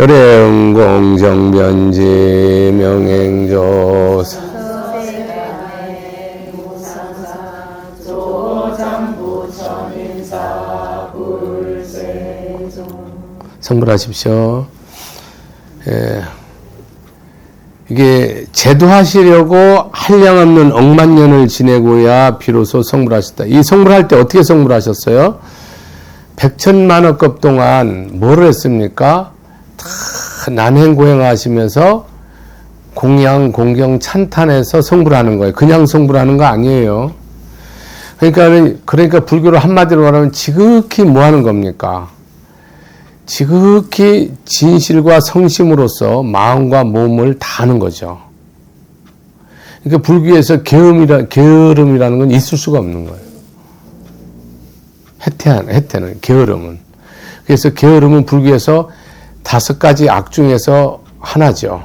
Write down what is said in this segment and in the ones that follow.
혈행공정변지 명행조 성불하십시오. 예. 이게 제도하시려고 한량없는 억만 년을 지내고야 비로소 성불하셨다. 이 성불할 때 어떻게 성불하셨어요? 백천만억급 동안 뭐를 했습니까? 다 난행고행하시면서 공양, 공경, 찬탄해서 성불하는 거예요. 그냥 성불하는 거 아니에요. 그러니까 불교로 한마디로 말하면 지극히 뭐 하는 겁니까? 지극히 진실과 성심으로서 마음과 몸을 다하는 거죠. 그러니까 불교에서 게으름이라는 건 있을 수가 없는 거예요. 해태는 게으름은. 그래서 게으름은 불교에서 5가지 악 중에서 하나죠.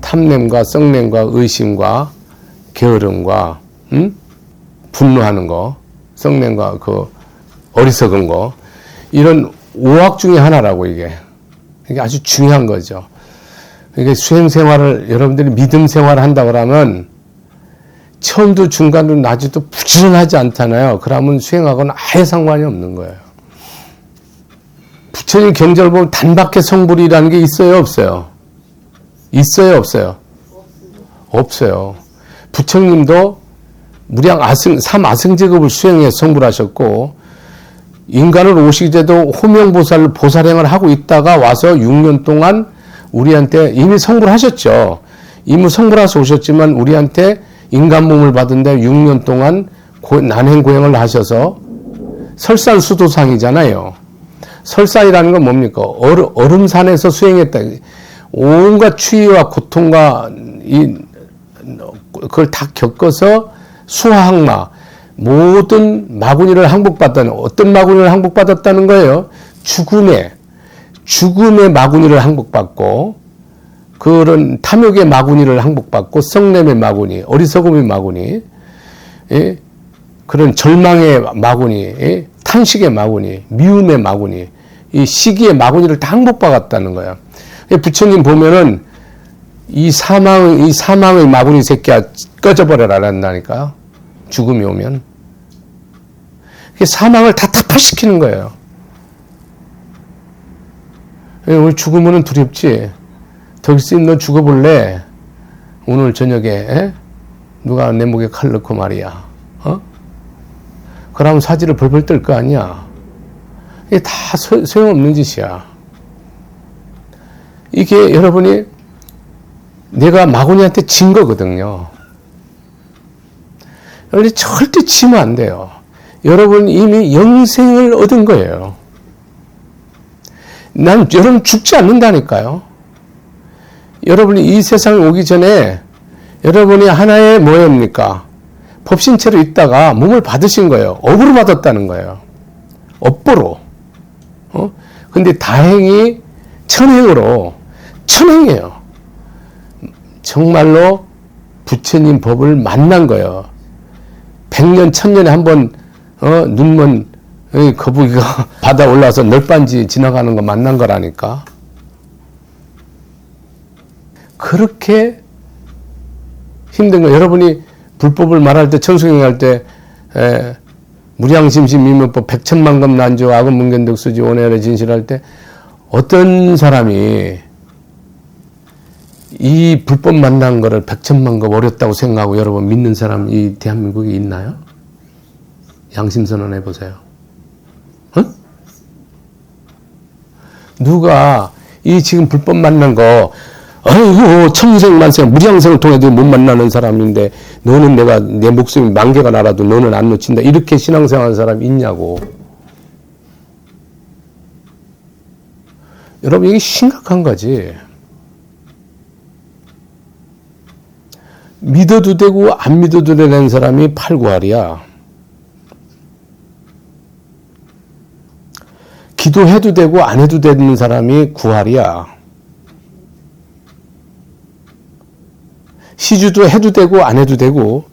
탐냄과 썩냄과 의심과 게으름과 분노하는 거, 썩냄과 그 어리석은 거, 이런 5악 중에 하나라고 이게 아주 중요한 거죠. 이게 수행 생활을 여러분들이 믿음 생활을 한다고 그러면 처음도 중간도 낮에도 부지런하지 않잖아요. 그러면 수행하고는 아예 상관이 없는 거예요. 부처님 경전을 보면 단박에 성불이라는 게 있어요, 없어요? 있어요, 없어요? 없어요. 부처님도 무량 삼아승제급을 수행해 성불하셨고, 인간을 오시기제도 호명보살 보살행을 하고 있다가 와서 6년 동안 우리한테 이미 성불하셨죠. 이미 성불해서 오셨지만 우리한테 인간 몸을 받은데 6년 동안 난행고행을 하셔서 설산수도상이잖아요. 설산이라는 건 뭡니까? 얼음산에서 수행했다. 온갖 추위와 고통과 그걸 다 겪어서 수화항마, 모든 마구니를 항복받다는, 어떤 마구니를 항복받았다는 거예요? 죽음의 마구니를 항복받고, 그런 탐욕의 마구니를 항복받고, 썩냄의 마구니, 어리석음의 마구니, 예? 그런 절망의 마구니, 예? 탄식의 마구니, 미움의 마구니, 이 시기의 마구니를 다 항복받았다는 거예요. 부처님 보면은 이 사망의 마구니 새끼야 꺼져버려라 한다니까요. 죽음이 오면. 사망을 다 타파시키는 거예요. 오늘 죽으면 두렵지. 덕심 너 죽어볼래? 오늘 저녁에 에? 누가 내 목에 칼 넣고 말이야. 그러면 사지를 벌벌 떨 거 아니야. 이게 다 소용없는 짓이야. 이게 여러분이 내가 마구니한테 진 거거든요. 여러분이 절대 지면 안 돼요. 여러분 이미 영생을 얻은 거예요. 여러분 죽지 않는다니까요. 여러분이 이 세상에 오기 전에 여러분이 하나의 뭐입니까? 법신체로 있다가 몸을 받으신 거예요. 업으로 받았다는 거예요. 업보로. 근데 다행히 천행이에요. 정말로 부처님 법을 만난 거예요. 100년, 1000년에 한번 눈먼 거북이가 바다 올라와서 널빤지 지나가는 거 만난 거라니까. 그렇게 힘든 거. 여러분이 불법을 말할 때, 천수행할 때 무량심심 이면법 백천만급 난조 악음문견득수지 원해열의 진실할 때 어떤 사람이 이 불법 만난 거를 백천만급 어렵다고 생각하고 여러분 믿는 사람 이 대한민국에 있나요? 양심선언 해보세요. 누가 이 지금 불법 만난 거 아이고 천생만생 무량생을 통해도 못 만나는 사람인데 너는 내 목숨이 10,000개가 날아도 너는 안 놓친다. 이렇게 신앙생활하는 사람이 있냐고. 여러분 이게 심각한 거지. 믿어도 되고 안 믿어도 되는 사람이 팔구할이야. 기도해도 되고 안 해도 되는 사람이 구할이야. 시주도 해도 되고 안 해도 되고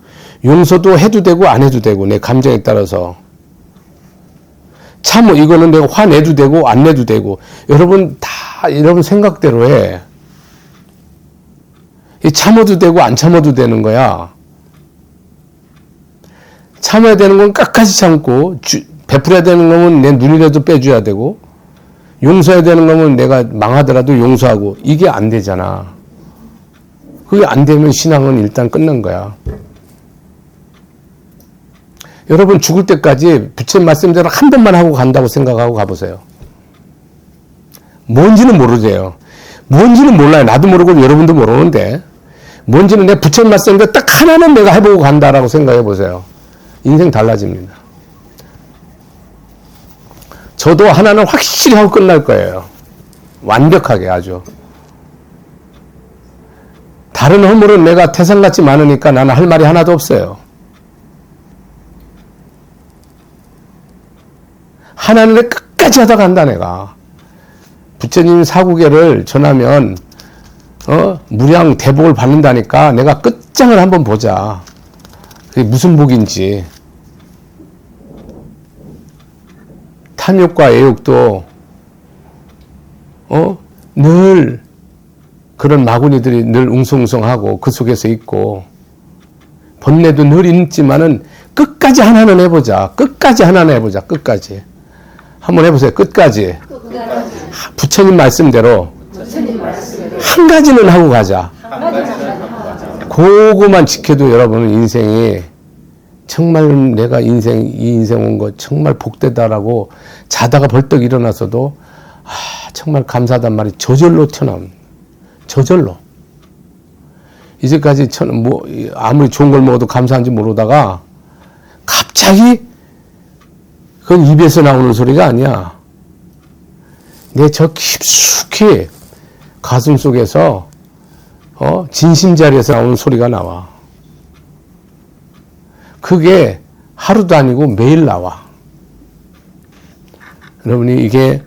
용서도 해도 되고 안 해도 되고 내 감정에 따라서 참어 이거는 내가 화내도 되고 안 내도 되고 여러분 다 여러분 생각대로 해. 이 참아도 되고 안 참아도 되는 거야. 참아야 되는 건 끝까지 참고, 베풀어야 되는 거면 내 눈이라도 빼줘야 되고, 용서해야 되는 거면 내가 망하더라도 용서하고, 이게 안 되잖아. 그게 안 되면 신앙은 일단 끝난 거야. 여러분 죽을 때까지 부처님 말씀대로 한 번만 하고 간다고 생각하고 가보세요. 뭔지는 모르세요. 뭔지는 몰라요. 나도 모르고 여러분도 모르는데 뭔지는 내 부처님 말씀대로 딱 하나는 내가 해보고 간다라고 생각해 보세요. 인생 달라집니다. 저도 하나는 확실히 하고 끝날 거예요. 완벽하게 아주. 다른 허물은 내가 태산같이 많으니까 나는 할 말이 하나도 없어요. 하나는 내가 끝까지 하다 간다 내가. 부처님 사구계를 전하면 무량 대복을 받는다니까 내가 끝장을 한번 보자. 그게 무슨 복인지. 탐욕과 애욕도 늘 그런 마구니들이 늘 웅성웅성하고 그 속에서 있고 번뇌도 늘 있지만은 끝까지 하나는 해보자. 끝까지 하나는 해보자. 끝까지. 한번 해보세요. 끝까지. 부처님 말씀대로 한 가지는 하고 가자. 그거만 지켜도 여러분은 인생이 정말 내가 이 인생 온 거 정말 복되다라고 자다가 벌떡 일어나서도 정말 감사하단 말이 저절로 튀어나옵니다. 저절로. 이제까지 아무리 좋은 걸 먹어도 감사한지 모르다가 갑자기 그건 입에서 나오는 소리가 아니야. 내 저 깊숙이 가슴 속에서 진심 자리에서 나오는 소리가 나와. 그게 하루도 아니고 매일 나와. 여러분이 이게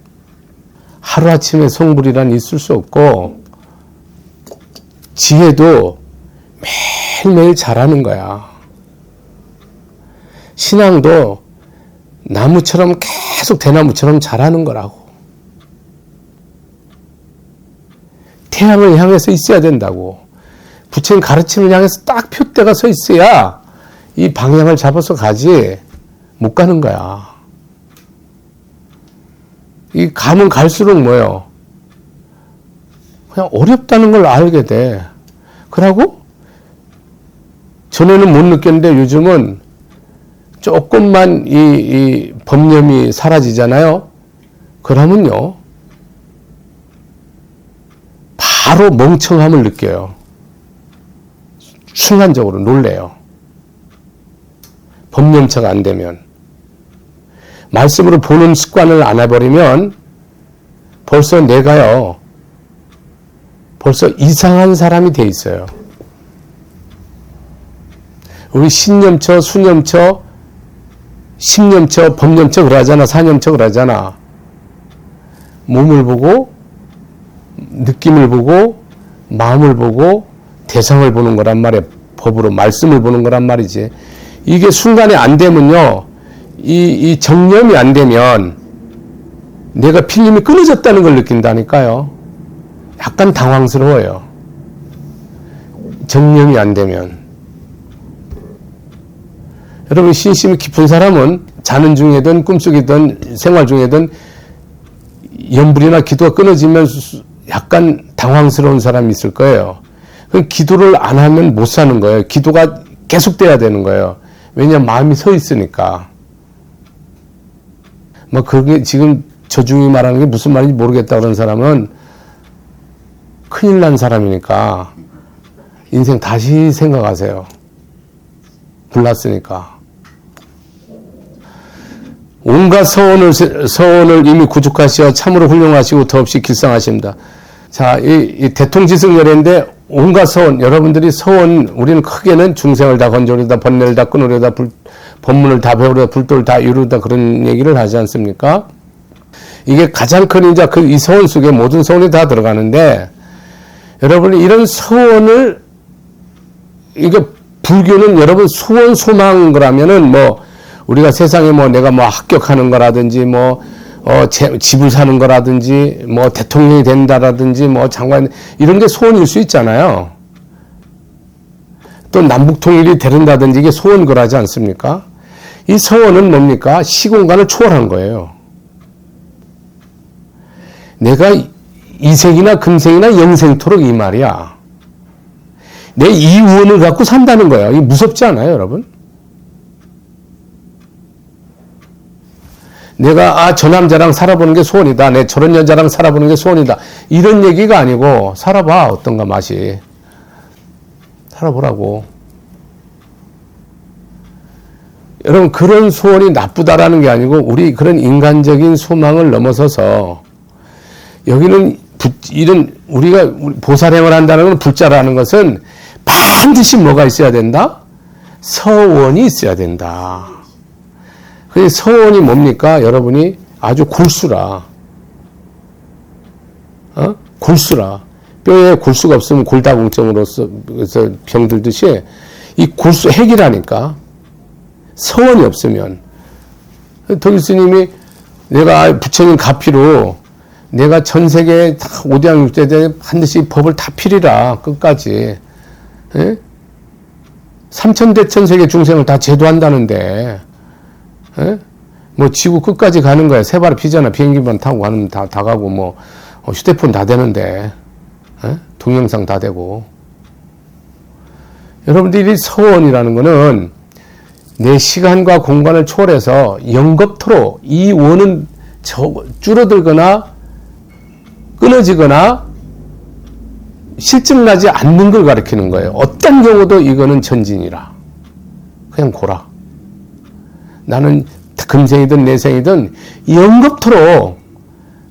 하루아침에 성불이란 있을 수 없고 지혜도 매일매일 자라는 거야. 신앙도 나무처럼 계속 대나무처럼 자라는 거라고. 태양을 향해서 있어야 된다고. 부처님 가르침을 향해서 딱 표대가 서 있어야 이 방향을 잡아서 가지 못 가는 거야. 이 가면 갈수록 뭐예요? 그냥 어렵다는 걸 알게 돼. 그러고 전에는 못 느꼈는데 요즘은 조금만 이 법념이 사라지잖아요. 그러면요 바로 멍청함을 느껴요. 순간적으로 놀래요. 법념차가 안 되면. 말씀으로 보는 습관을 안 해버리면 벌써 내가요 벌써 이상한 사람이 돼 있어요. 우리 신념처, 수념처, 십념처, 법념처 그러잖아. 사념처 그러잖아. 몸을 보고 느낌을 보고 마음을 보고 대상을 보는 거란 말이야. 법으로 말씀을 보는 거란 말이지. 이게 순간에 안 되면요 이 정념이 안 되면 내가 필름이 끊어졌다는 걸 느낀다니까요. 약간 당황스러워요. 정념이 안 되면. 여러분 신심이 깊은 사람은 자는 중에든 꿈속이든 생활 중에든 염불이나 기도가 끊어지면 약간 당황스러운 사람이 있을 거예요. 그럼 기도를 안 하면 못 사는 거예요. 기도가 계속돼야 되는 거예요. 왜냐하면 마음이 서 있으니까. 뭐 그게 지금 저 중이 말하는 게 무슨 말인지 모르겠다 그런 사람은 큰일 난 사람이니까 인생 다시 생각하세요. 불났으니까. 온갖 서원을 이미 구축하시어 참으로 훌륭하시고 더없이 길상하십니다. 자, 이 대통지승열애인데 온갖 서원, 여러분들이 서원, 우리는 크게는 중생을 다 건져오려다, 번뇌를 다 끊으려다, 법문을 다 배우려다, 불도를 다 이루다 그런 얘기를 하지 않습니까? 이게 가장 큰 이제 이 서원 속에 모든 서원이 다 들어가는데, 여러분이 이런 서원을, 이게 불교는 여러분 소원, 소망 거라면은 뭐, 우리가 세상에 뭐 내가 뭐 합격하는 거라든지 뭐, 집을 사는 거라든지, 뭐 대통령이 된다라든지, 뭐 장관, 이런 게 소원일 수 있잖아요. 또 남북 통일이 되른다든지 이게 소원 거라지 않습니까? 이 소원은 뭡니까? 시공간을 초월한 거예요. 내가 이생이나 금생이나 영생토록 이 말이야. 내 이원을 갖고 산다는 거야. 이게 무섭지 않아요, 여러분? 내가 저 남자랑 살아보는 게 소원이다. 내 저런 여자랑 살아보는 게 소원이다. 이런 얘기가 아니고 살아봐. 어떤가 맛이. 살아보라고. 여러분 그런 소원이 나쁘다라는 게 아니고 우리 그런 인간적인 소망을 넘어서서 여기는 이런 우리가 보살행을 한다는 건 불자라는 것은 반드시 뭐가 있어야 된다? 서원이 있어야 된다. 그 서원이 뭡니까? 여러분이 아주 골수라. 골수라. 뼈에 골수가 없으면 골다공증으로서 병들듯이 이 골수 핵이라니까. 서원이 없으면. 도일 스님이 내가 부처님 가피로 내가 전 세계 다 오대양 육대대 반드시 법을 다 피리라. 끝까지. 예? 삼천대천 세계 중생을 다 제도한다는데. 예? 뭐 지구 끝까지 가는 거야. 세 발을 피잖아. 비행기만 타고 가면 다 가고 뭐 휴대폰 다 되는데. 예? 동영상 다 되고. 여러분들이 서원이라는 거는 내 시간과 공간을 초월해서 영겁토록 이 원은 줄어들거나 끊어지거나 실증나지 않는 걸 가리키는 거예요. 어떤 경우도 이거는 전진이라. 그냥 고라. 나는 금생이든 내생이든 영겁토록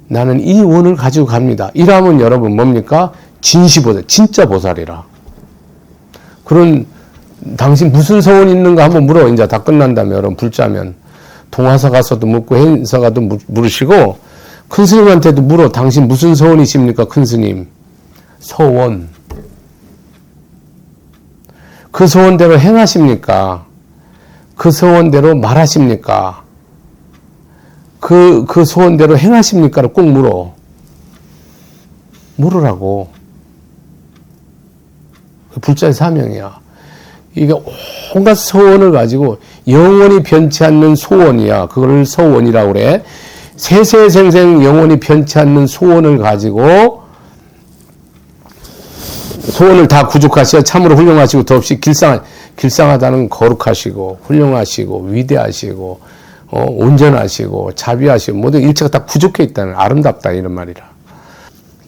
나는 이 원을 가지고 갑니다. 이러면 여러분 뭡니까? 진시보살, 진짜 보살이라. 그런 당신 무슨 소원 있는가 한번 물어. 이제 다 끝난다면 여러분 불자면 동화사 가서도 묻고 행사 가도 물으시고 큰 스님한테도 물어. 당신 무슨 소원이십니까? 큰 스님. 소원. 그 소원대로 행하십니까? 그 소원대로 말하십니까? 그 소원대로 행하십니까를 꼭 물어. 물으라고. 불자의 사명이야. 이게 온갖 소원을 가지고 영원히 변치 않는 소원이야. 그걸 소원이라고 그래. 세세생생 영원히 변치 않는 소원을 가지고 소원을 다 구족하시어 참으로 훌륭하시고 더없이 길상하다는 거룩하시고 훌륭하시고 위대하시고 온전하시고 자비하시고 모든 일체가 다 구족해 있다는 아름답다 이런 말이라.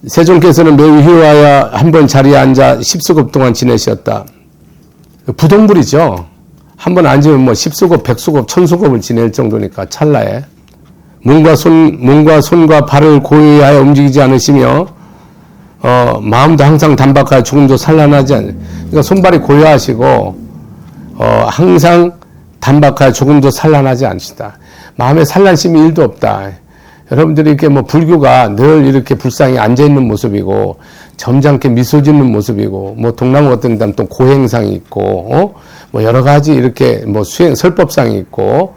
세종께서는 매우 희화하여 한 번 자리에 앉아 10수급 동안 지내셨다. 부동불이죠. 한 번 앉으면 뭐 10수급, 100수급, 1000수급을 지낼 정도니까 찰나에. 몸과 손과 발을 고요히 하여 움직이지 않으시며 마음도 항상 단박하여 조금도 산란하지 않으시고 그러니까 손발이 고요하시고 항상 단박하여 조금도 산란하지 않으시다. 마음에 산란심이 1도 없다. 여러분들이 이렇게 뭐 불교가 늘 이렇게 불상이 앉아있는 모습이고 점잖게 미소 짓는 모습이고 뭐 동남아 어떤 데는 또 고행상이 있고 뭐 여러 가지 이렇게 뭐 설법상이 있고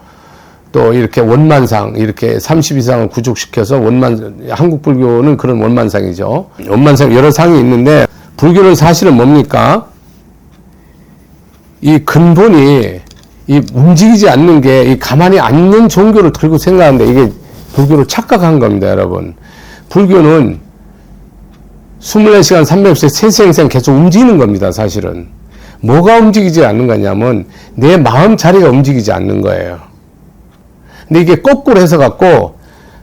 또 이렇게 원만상 이렇게 30 이상을 구족시켜서 한국 불교는 그런 원만상이죠. 원만상 여러 상이 있는데 불교는 사실은 뭡니까? 이 근본이 이 움직이지 않는 게 이 가만히 앉는 종교를 들고 생각하는데 이게 불교를 착각한 겁니다, 여러분. 불교는 24시간 360일 세생생 계속 움직이는 겁니다, 사실은. 뭐가 움직이지 않는 거냐면 내 마음 자리가 움직이지 않는 거예요. 근데 이게 거꾸로 해서 갖고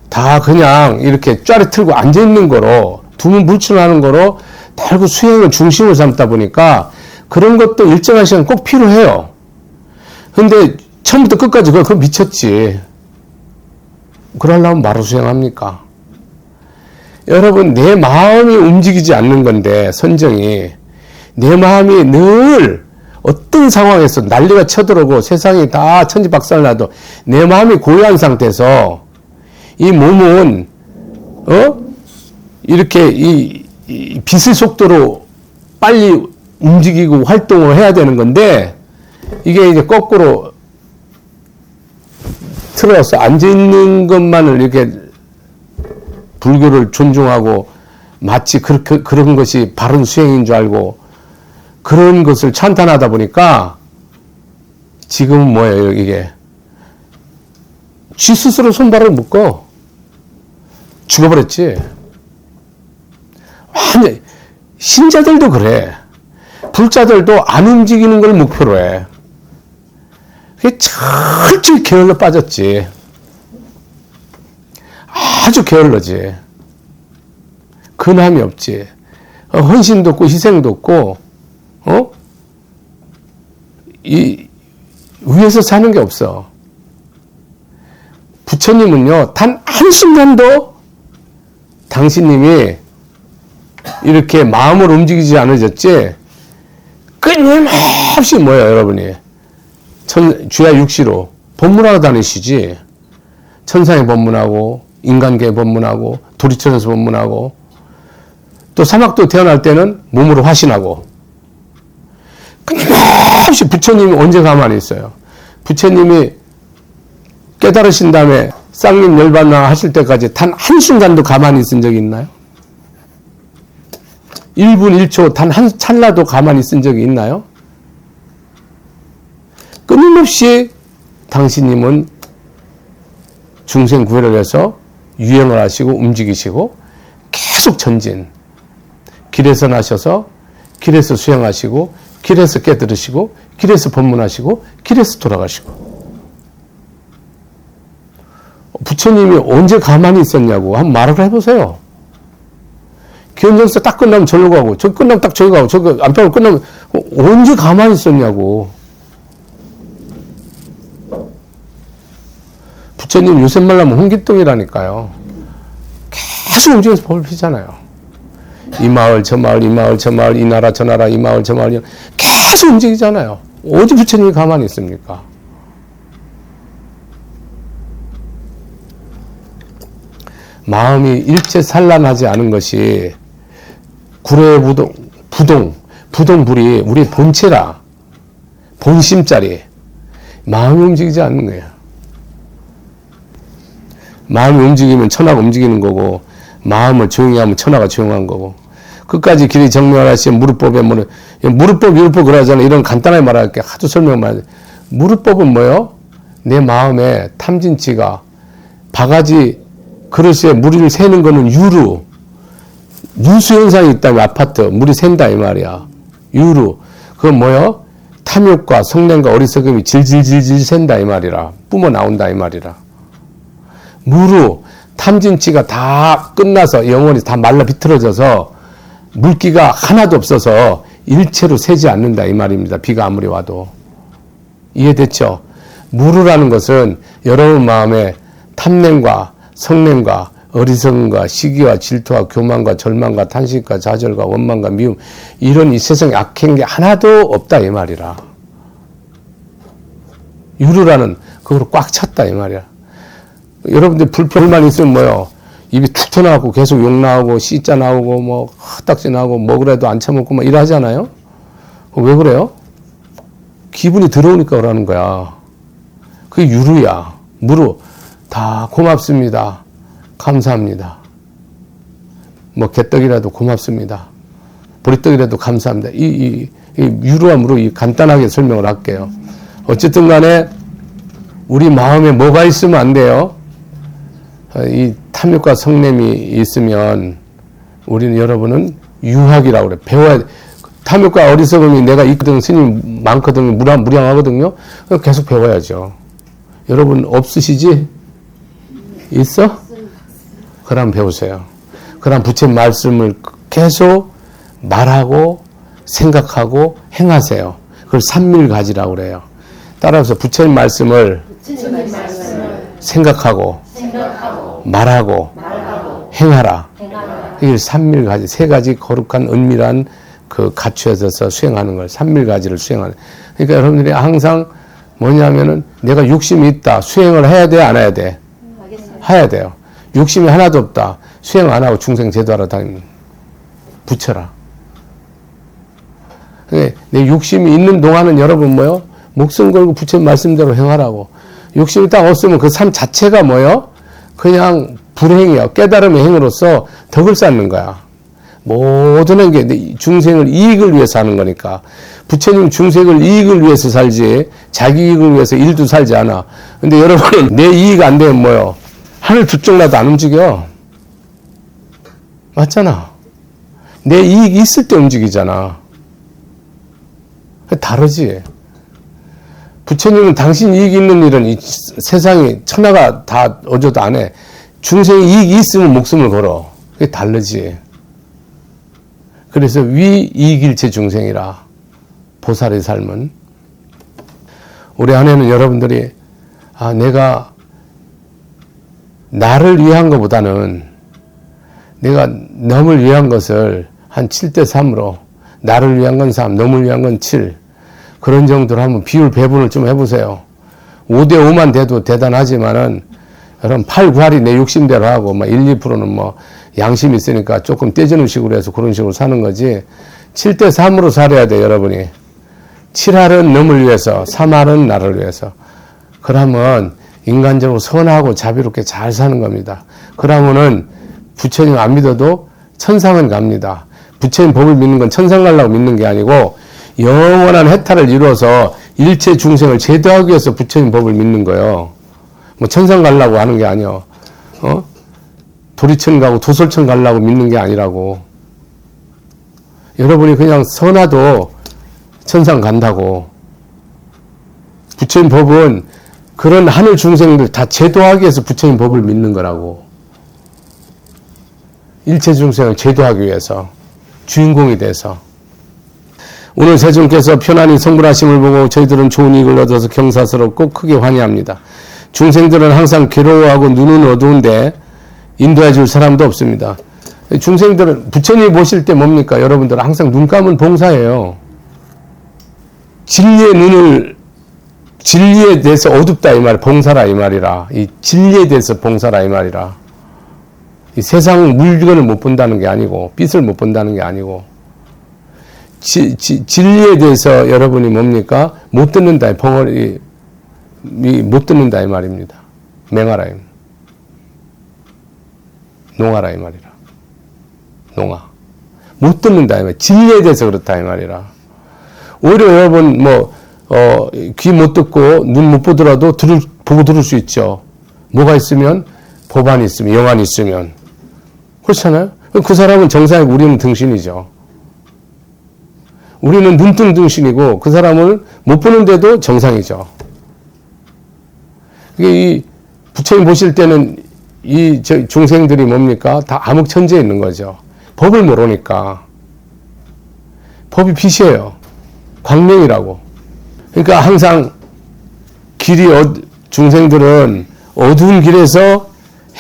다 그냥 이렇게 쫘리 틀고 앉아있는 거로 두문 불출하는 거로 달고 수행을 중심을 삼다 보니까 그런 것도 일정한 시간 꼭 필요해요. 근데 처음부터 끝까지 그거 미쳤지. 그러려면 바로 수행합니까? 여러분 내 마음이 움직이지 않는 건데 선정이 내 마음이 늘 어떤 상황에서 난리가 쳐들어오고 세상이 다 천지박살나도 내 마음이 고요한 상태에서 이 몸은 이렇게 이 빛의 속도로 빨리 움직이고 활동을 해야 되는 건데 이게 이제 거꾸로 틀어서 앉아있는 것만을 이렇게 불교를 존중하고 마치 그런 것이 바른 수행인 줄 알고 그런 것을 찬탄하다 보니까 지금은 뭐예요, 이게? 쥐 스스로 손발을 묶어. 죽어버렸지. 완전 신자들도 그래. 불자들도 안 움직이는 걸 목표로 해. 그게 철저히 게을러 빠졌지. 아주 게을러지. 근함이 없지. 헌신도 없고 희생도 없고 위에서 사는 게 없어. 부처님은요, 단 한순간도 당신님이 이렇게 마음을 움직이지 않으셨지, 끊임없이 뭐예요, 여러분이? 주야 육시로 법문하러 다니시지. 천상에 법문하고, 인간계에 법문하고, 도리천에서 법문하고, 또 사막도 태어날 때는 몸으로 화신하고, 끊임없이 부처님이 언제 가만히 있어요? 부처님이 깨달으신 다음에 쌍림 열반나 하실 때까지 단 한순간도 가만히 있은 적이 있나요? 1분 1초 단 한 찰나도 가만히 있은 적이 있나요? 끊임없이 당신님은 중생 구애를 해서 유행을 하시고 움직이시고 계속 전진. 길에서 나셔서 길에서 수행하시고 길에서 깨달으시고 길에서 법문하시고 길에서 돌아가시고. 부처님이 언제 가만히 있었냐고 한번 말을 해보세요. 기원전서 딱 끝나면 절로 가고 저 끝나면 딱 저기 가고 저거 안팎으로 끝나면 언제 가만히 있었냐고. 부처님 요새 말하면 홍길동이라니까요. 계속 움직여서 법을 피잖아요. 이 마을 저 마을 이 마을 저 마을 이 나라 저 나라 이 마을 저 마을 계속 움직이잖아요. 어디 부처님이 가만히 있습니까? 마음이 일체 산란하지 않은 것이 구례 부동불이 우리 본체라, 본심자리. 마음이 움직이지 않는 거예요. 마음이 움직이면 천하가 움직이는 거고, 마음을 조용히 하면 천하가 조용한 거고, 끝까지 길이 정명하시 무릇법에 무릇법 유릇법 그러잖아요. 이런 간단하게 말할게. 하도 설명만 하지. 무릇법은 뭐예요? 내 마음에 탐진치가 바가지 그릇에 물을 새는 거는 유수 현상이 있다면 아파트 물이 샌다 이 말이야. 유루. 그건 뭐요? 탐욕과 성냄과 어리석음이 질질질질 샌다 이 말이라. 뿜어 나온다 이 말이라. 무루. 탐진치가 다 끝나서 영원히 다 말라 비틀어져서 물기가 하나도 없어서 일체로 새지 않는다 이 말입니다. 비가 아무리 와도. 이해됐죠? 무루라는 것은 여러분 마음에 탐냄과 성냄과 어리석음과 시기와 질투와 교만과 절망과 탄식과 좌절과 원망과 미움 이런 이 세상에 악한 게 하나도 없다 이 말이라. 유루라는 그거로 꽉 찼다 이 말이야. 여러분들 불평만 있으면 뭐요? 입이 툭 튀어나오고 계속 욕 나오고 씨자 나오고 뭐 헛딱지 나오고 먹으래도 안 처먹고 막 이러하잖아요. 왜 그래요? 기분이 들어오니까 그러는 거야. 그게 유루야. 무루. 다 고맙습니다. 감사합니다. 뭐 개떡이라도 고맙습니다. 보리떡이라도 감사합니다. 이 유루와 무루 간단하게 설명을 할게요. 어쨌든 간에 우리 마음에 뭐가 있으면 안 돼요? 이 탐욕과 성냄이 있으면 우리는 여러분은 유학이라고 그래. 배워야 돼. 탐욕과 어리석음이 내가 있거든, 스님 많거든, 무량하거든요. 계속 배워야죠. 여러분 없으시지? 있어? 그럼 배우세요. 그럼 부처님 말씀을 계속 말하고 생각하고 행하세요. 그걸 삼밀가지라고 그래요. 따라서 부처님 말씀을 생각하고 말하고 행하라. 이게 삼밀가지, 세 가지 거룩한 은밀한 그 갖추어서 수행하는 걸 삼밀가지를 수행하는. 그러니까 여러분들이 항상 뭐냐면은 내가 욕심이 있다. 수행을 해야 돼, 안 해야 돼? 해야 돼요. 욕심이 하나도 없다. 수행 안 하고 중생 제도하러 다니면 붙여라. 내 욕심이 있는 동안은 여러분 뭐요? 목숨 걸고 부처님 말씀대로 행하라고. 욕심이 딱 없으면 그 삶 자체가 뭐요? 그냥 불행이야. 깨달음의 행으로서 덕을 쌓는 거야. 모든 게 중생을 이익을 위해서 하는 거니까. 부처님 중생을 이익을 위해서 살지 자기 이익을 위해서 일도 살지 않아. 근데 여러분은 내 이익 안 되면 뭐요? 하늘 두 쪽 나도 안 움직여. 맞잖아. 내 이익이 있을 때 움직이잖아. 다르지. 부처님은 당신 이익이 있는 일은 이 세상이 천하가 다 어쩌도 안 해. 중생이 이익이 있으면 목숨을 걸어. 그게 다르지. 그래서 위이익일체 중생이라. 보살의 삶은. 올해 한 해는 여러분들이 내가 나를 위한 것보다는 내가 남을 위한 것을 한 7대3으로 나를 위한 건 3, 남을 위한 건 7 그런 정도로 한번 비율 배분을 좀 해보세요. 5대5만 돼도 대단하지만은 여러분 8, 9할이 내 욕심대로 하고 1, 2%는 양심이 있으니까 조금 떼주는 식으로 해서 그런 식으로 사는 거지 7대3으로 살아야 돼 여러분이. 7할은 남을 위해서 3할은 나를 위해서. 그러면 인간적으로 선하고 자비롭게 잘 사는 겁니다. 그러면은 부처님 안 믿어도 천상은 갑니다. 부처님 법을 믿는 건 천상 가려고 믿는 게 아니고 영원한 해탈을 이루어서 일체 중생을 제도하기 위해서 부처님 법을 믿는 거예요. 천상 가려고 하는 게 아니요. 도리천 가고 도솔천 가려고 믿는 게 아니라고. 여러분이 그냥 선하도 천상 간다고. 부처님 법은 그런 하늘 중생들 다 제도하기 위해서 부처님 법을 믿는 거라고. 일체 중생을 제도하기 위해서 주인공이 돼서. 오늘 세존께서 편안히 성불하심을 보고 저희들은 좋은 이익을 얻어서 경사스럽고 크게 환희합니다. 중생들은 항상 괴로워하고 눈은 어두운데 인도해 줄 사람도 없습니다. 중생들은 부처님 보실 때 뭡니까? 여러분들은 항상 눈 감은 봉사예요. 진리에 대해서 어둡다 이 말, 봉사라 이 말이라. 이 진리에 대해서 봉사라 이 말이라. 이 세상 물건을 못 본다는 게 아니고, 빛을 못 본다는 게 아니고, 진리에 대해서 여러분이 뭡니까? 못 듣는다, 벙어리, 못 듣는다 이 말입니다. 맹하라 이 말. 농하라 이 말이라. 농하. 못 듣는다 이 말. 진리에 대해서 그렇다 이 말이라. 오히려 여러분 귀 못 듣고 눈 못 보더라도 보고 들을 수 있죠. 뭐가 있으면? 법안이 있으면, 영안이 있으면. 그렇잖아요? 그 사람은 정상이고 우리는 등신이죠. 우리는 눈뜬 등신이고 그 사람을 못 보는데도 정상이죠. 이 부처님 보실 때는 이 중생들이 뭡니까? 다 암흑천지에 있는 거죠. 법을 모르니까. 법이 빛이에요. 광명이라고. 그러니까 항상 중생들은 어두운 길에서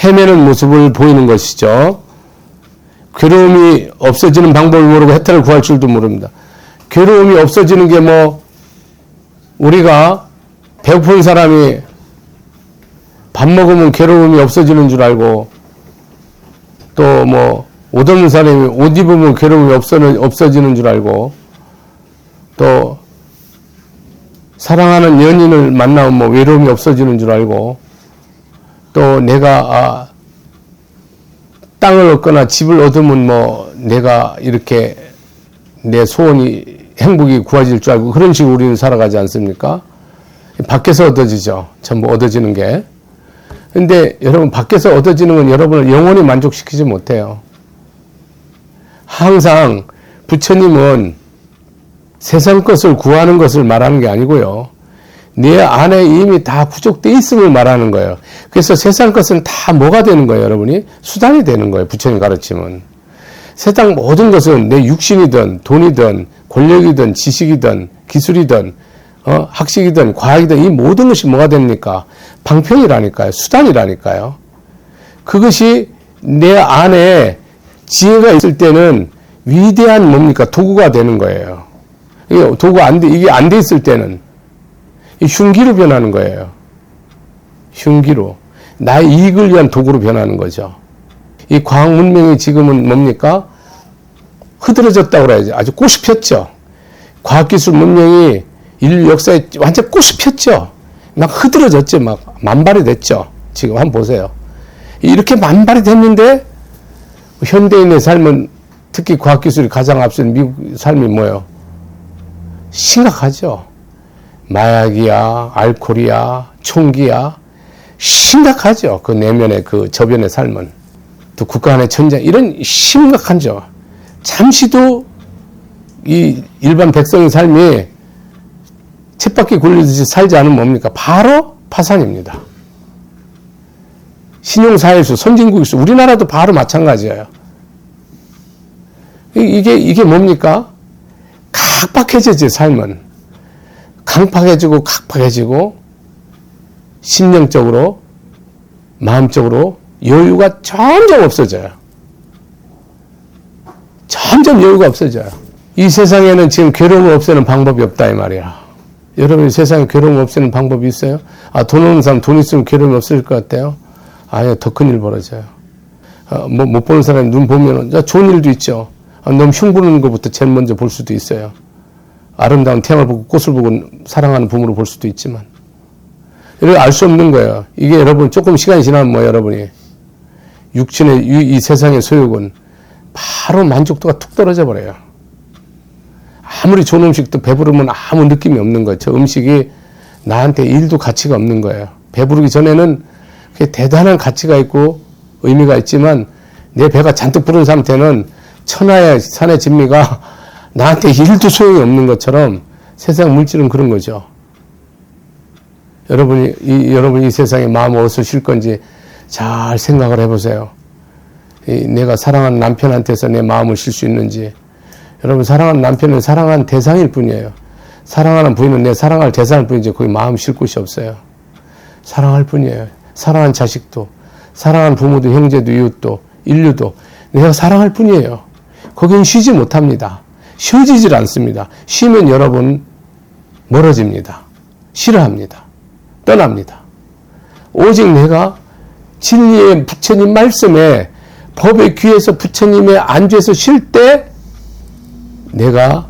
헤매는 모습을 보이는 것이죠. 괴로움이 없어지는 방법을 모르고 해탈을 구할 줄도 모릅니다. 괴로움이 없어지는 게 우리가 배고픈 사람이 밥 먹으면 괴로움이 없어지는 줄 알고, 또 옷 없는 사람이 옷 입으면 괴로움이 없어지는 줄 알고, 또 사랑하는 연인을 만나면 외로움이 없어지는 줄 알고, 또 내가 땅을 얻거나 집을 얻으면 내가 이렇게 내 소원이 행복이 구해질 줄 알고 그런 식으로 우리는 살아가지 않습니까? 밖에서 얻어지죠. 전부 얻어지는 게. 근데 여러분 밖에서 얻어지는 건 여러분을 영원히 만족시키지 못해요. 항상 부처님은 세상 것을 구하는 것을 말하는 게 아니고요. 내 안에 이미 다 구족되어 있음을 말하는 거예요. 그래서 세상 것은 다 뭐가 되는 거예요, 여러분이? 수단이 되는 거예요, 부처님 가르침은. 세상 모든 것은 내 육신이든 돈이든 권력이든 지식이든 기술이든 학식이든 과학이든 이 모든 것이 뭐가 됩니까? 방편이라니까요. 수단이라니까요. 그것이 내 안에 지혜가 있을 때는 위대한 뭡니까? 도구가 되는 거예요. 이게 안 돼 있을 때는 흉기로 변하는 거예요. 흉기로. 나의 이익을 위한 도구로 변하는 거죠. 이 과학 문명이 지금은 뭡니까? 흐드러졌다고 그래야지. 아주 꽃이 폈죠. 과학기술 문명이 인류 역사에 완전 꽃이 폈죠. 막 흐드러졌죠. 막 만발이 됐죠. 지금 한번 보세요. 이렇게 만발이 됐는데 현대인의 삶은 특히 과학기술이 가장 앞선 미국 삶이 뭐예요? 심각하죠. 마약이야, 알코올이야, 총기야, 심각하죠. 그 내면의 그 저변의 삶은. 또 국가 간의 전쟁, 이런 심각한죠. 잠시도 이 일반 백성의 삶이 쳇바퀴 굴리듯이 살지 않으면 뭡니까? 바로 파산입니다. 신용사회수, 선진국수, 우리나라도 바로 마찬가지예요. 이게 뭡니까? 각박해지지, 삶은. 강팍해지고, 각박해지고, 심령적으로, 마음적으로 여유가 점점 없어져요. 점점 여유가 없어져요. 이 세상에는 지금 괴로움을 없애는 방법이 없다, 이 말이야. 여러분이 세상에 괴로움을 없애는 방법이 있어요? 돈 없는 사람 돈 있으면 괴로움이 없을 것 같아요? 아니요, 더 큰 일 벌어져요. 못 보는 사람이 눈 보면은, 좋은 일도 있죠. 너무 흉보는 것부터 제일 먼저 볼 수도 있어요. 아름다운 태양을 보고 꽃을 보고 사랑하는 부모를 볼 수도 있지만. 이렇게 알 수 없는 거예요. 이게 여러분, 조금 시간이 지나면 여러분이. 육신의, 이 세상의 소욕은 바로 만족도가 툭 떨어져 버려요. 아무리 좋은 음식도 배부르면 아무 느낌이 없는 거예요. 저 음식이 나한테 일도 가치가 없는 거예요. 배부르기 전에는 그게 대단한 가치가 있고 의미가 있지만 내 배가 잔뜩 부른 상태는 천하의 산의 진미가 나한테 일도 소용이 없는 것처럼 세상 물질은 그런 거죠. 여러분이 이 세상에 마음을 어디서 쉴 건지 잘 생각을 해보세요. 내가 사랑하는 남편한테서 내 마음을 쉴 수 있는지. 여러분, 사랑하는 남편은 사랑하는 대상일 뿐이에요. 사랑하는 부인은 내 사랑할 대상일 뿐이지 거기 마음 쉴 곳이 없어요. 사랑할 뿐이에요. 사랑하는 자식도, 사랑하는 부모도, 형제도, 이웃도, 인류도 내가 사랑할 뿐이에요. 거긴 쉬지 못합니다. 쉬어지질 않습니다. 쉬면 여러분 멀어집니다. 싫어합니다. 떠납니다. 오직 내가 진리의 부처님 말씀에 법의 귀에서 부처님의 안주에서 쉴 때 내가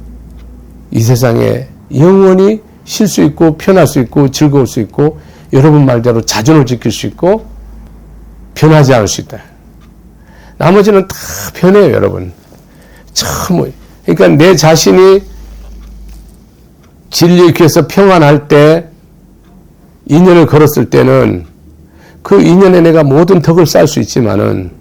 이 세상에 영원히 쉴 수 있고 편할 수 있고 즐거울 수 있고 여러분 말대로 자존을 지킬 수 있고 변하지 않을 수 있다. 나머지는 다 변해요, 여러분. 참, 그러니까 내 자신이 진리의 귀에서 평안할 때 인연을 걸었을 때는 그 인연에 내가 모든 덕을 쌓을 수 있지만은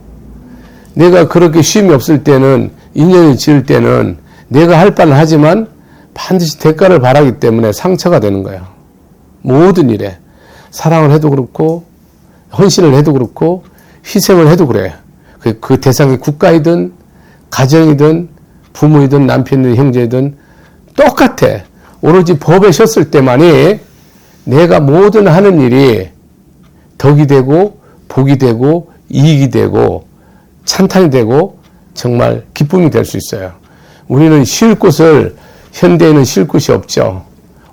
내가 그렇게 쉼이 없을 때는 인연이 지을 때는 내가 할 바는 하지만 반드시 대가를 바라기 때문에 상처가 되는 거야. 모든 일에. 사랑을 해도 그렇고 헌신을 해도 그렇고 희생을 해도 그래. 그 대상이 국가이든 가정이든 부모이든 남편이든 형제이든 똑같아. 오로지 법에 셨을 때만이 내가 모든 하는 일이 덕이 되고 복이 되고 이익이 되고 찬탄이 되고 정말 기쁨이 될 수 있어요. 우리는 쉴 곳을 현대에는 쉴 곳이 없죠.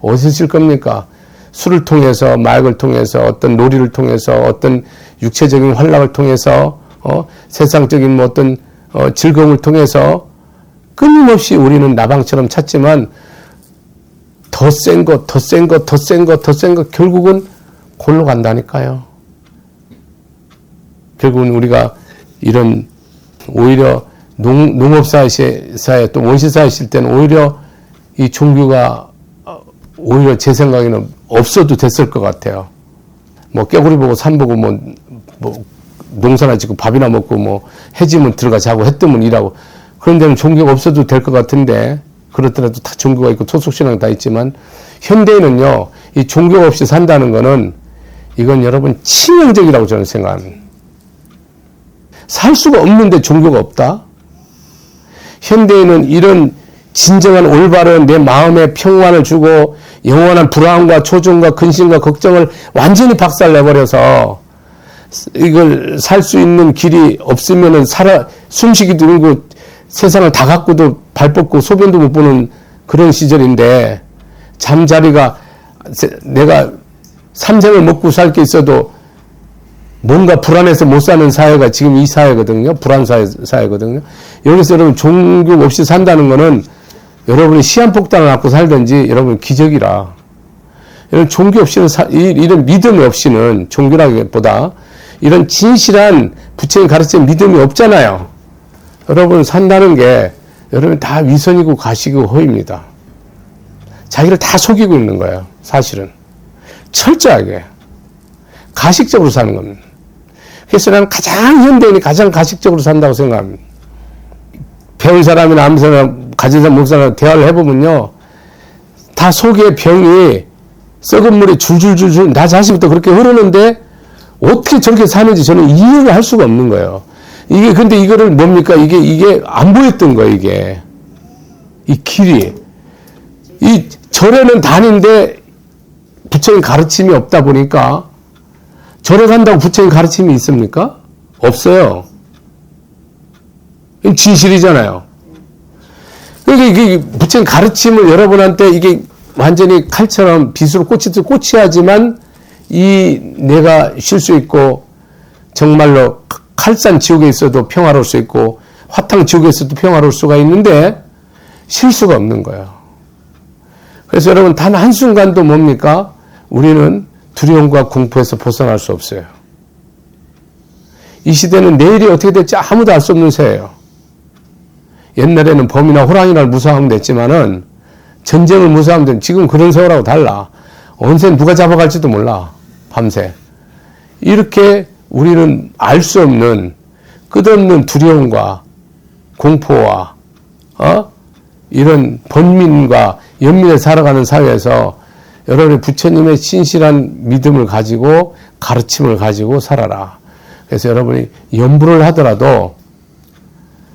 어디서 쉴 겁니까? 술을 통해서, 마약을 통해서, 어떤 놀이를 통해서, 어떤 육체적인 활락을 통해서, 세상적인 어떤 즐거움을 통해서 끊임없이 우리는 나방처럼 찾지만 더 센 것, 더 센 것, 더 센 것, 더 센 것 결국은 골로 간다니까요. 결국은 우리가 이런 오히려 농업사회 또 원시사회 있을 때는 오히려 이 종교가 오히려 제 생각에는 없어도 됐을 것 같아요. 뭐 깨구리 보고 산 보고 뭐 농사나 짓고 밥이나 먹고 해지면 들어가 자고 해 뜨면 일하고 그런 데는 종교가 없어도 될 것 같은데 그렇더라도 다 종교가 있고 토속신앙이 다 있지만 현대에는요 이 종교가 없이 산다는 거는 이건 여러분 치명적이라고 저는 생각합니다. 살 수가 없는데 종교가 없다? 현대에는 이런 진정한 올바른 내 마음에 평안을 주고 영원한 불안과 초조과 근심과 걱정을 완전히 박살내버려서 이걸 살 수 있는 길이 없으면은 숨쉬기도 힘들고 세상을 다 갖고도 발 뻗고 소변도 못 보는 그런 시절인데 잠자리가 내가 삼생을 먹고 살 게 있어도 뭔가 불안해서 못 사는 사회가 지금 이 사회거든요. 불안 사회거든요. 여기서 여러분 종교 없이 산다는 거는 여러분이 시한폭탄을 갖고 살든지 여러분 기적이라. 여러분 종교 없이는 이런 믿음 없이는 종교라기보다 이런 진실한 부처님 가르치는 믿음이 없잖아요. 여러분 산다는 게 여러분 다 위선이고 가식이고 허입니다. 자기를 다 속이고 있는 거예요. 사실은. 철저하게. 가식적으로 사는 겁니다. 그래서 나는 가장 현대인이 가장 가식적으로 산다고 생각합니다. 배운 사람이나 아무 사람, 가진 사람, 목사람 대화를 해보면요. 다 속에 병이 썩은 물이 줄줄줄줄 나 자신부터 그렇게 흐르는데 어떻게 저렇게 사는지 저는 이해를 할 수가 없는 거예요. 이게 근데 이거를 뭡니까? 이게 안 보였던 거예요, 이게. 이 길이. 이 절에는 다닌데 부처님 가르침이 없다 보니까 절에 간다고 부처님 가르침이 있습니까? 없어요. 진실이잖아요. 그러니까 이게 부처님 가르침을 여러분한테 이게 완전히 칼처럼 빗으로 꽂히야지만 이 내가 쉴 수 있고 정말로 칼산 지옥에 있어도 평화로울 수 있고 화탕 지옥에 있어도 평화로울 수가 있는데 쉴 수가 없는 거예요. 그래서 여러분 단 한순간도 뭡니까? 우리는 두려움과 공포에서 벗어날 수 없어요. 이 시대는 내일이 어떻게 될지 아무도 알 수 없는 새예요. 옛날에는 범이나 호랑이를 무서워하면 됐지만은 전쟁을 무서워하면 된 지금 그런 세월하고 달라. 언제 누가 잡아갈지도 몰라. 밤새. 이렇게 우리는 알 수 없는 끝없는 두려움과 공포와 이런 번민과 연민에 살아가는 사회에서 여러분의 부처님의 신실한 믿음을 가지고 가르침을 가지고 살아라. 그래서 여러분이 연부를 하더라도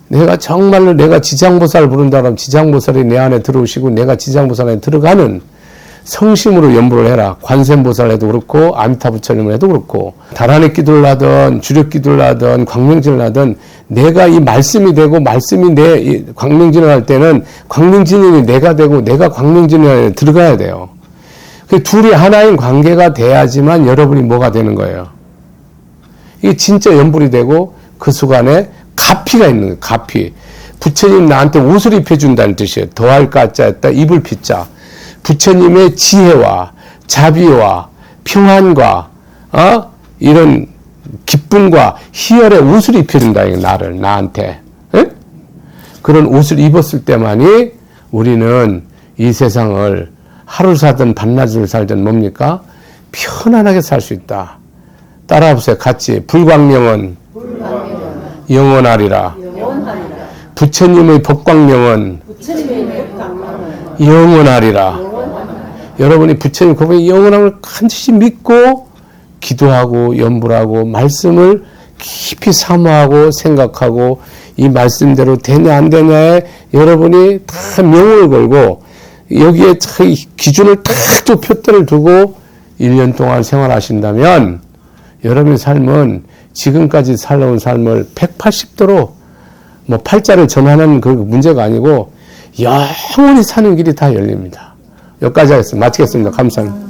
내가 정말로 내가 지장보살을 부른다 그러면 지장보살이 내 안에 들어오시고 내가 지장보살 안에 들어가는 성심으로 연부를 해라. 관세음보살 해도 그렇고 아미타 부처님을 해도 그렇고 달안의 기도를 하든 주력 기도를 하든 광명진을 하든 내가 이 말씀이 되고 말씀이 내 광명진을 할 때는 광명진이 내가 되고 내가 광명진에 들어가야 돼요. 그 둘이 하나인 관계가 돼야지만 여러분이 뭐가 되는 거예요. 이게 진짜 연불이 되고 그 순간에 가피가 있는 거예요. 가피. 부처님 나한테 옷을 입혀준다는 뜻이에요. 더할 가짜였다 입을 피자. 부처님의 지혜와 자비와 평안과 이런 기쁨과 희열의 옷을 입혀준다. 나를 나한테. 에? 그런 옷을 입었을 때만이 우리는 이 세상을 하루 살든 반나절 살든 뭡니까? 편안하게 살 수 있다. 따라해보세요. 같이. 불광명은 영원하리라. 부처님의 법광명은 영원하리라. 여러분이 부처님 법의 영원함을 반드시 믿고 기도하고 연불하고 말씀을 깊이 사모하고 생각하고 이 말씀대로 되냐 안 되냐에 여러분이 다 명을 걸고 여기에 기준을 딱 또 표대를 두고 1년 동안 생활하신다면 여러분의 삶은 지금까지 살아온 삶을 180도로 뭐 팔자를 전환하는 그 문제가 아니고 영원히 사는 길이 다 열립니다. 여기까지 하겠습니다. 마치겠습니다. 감사합니다.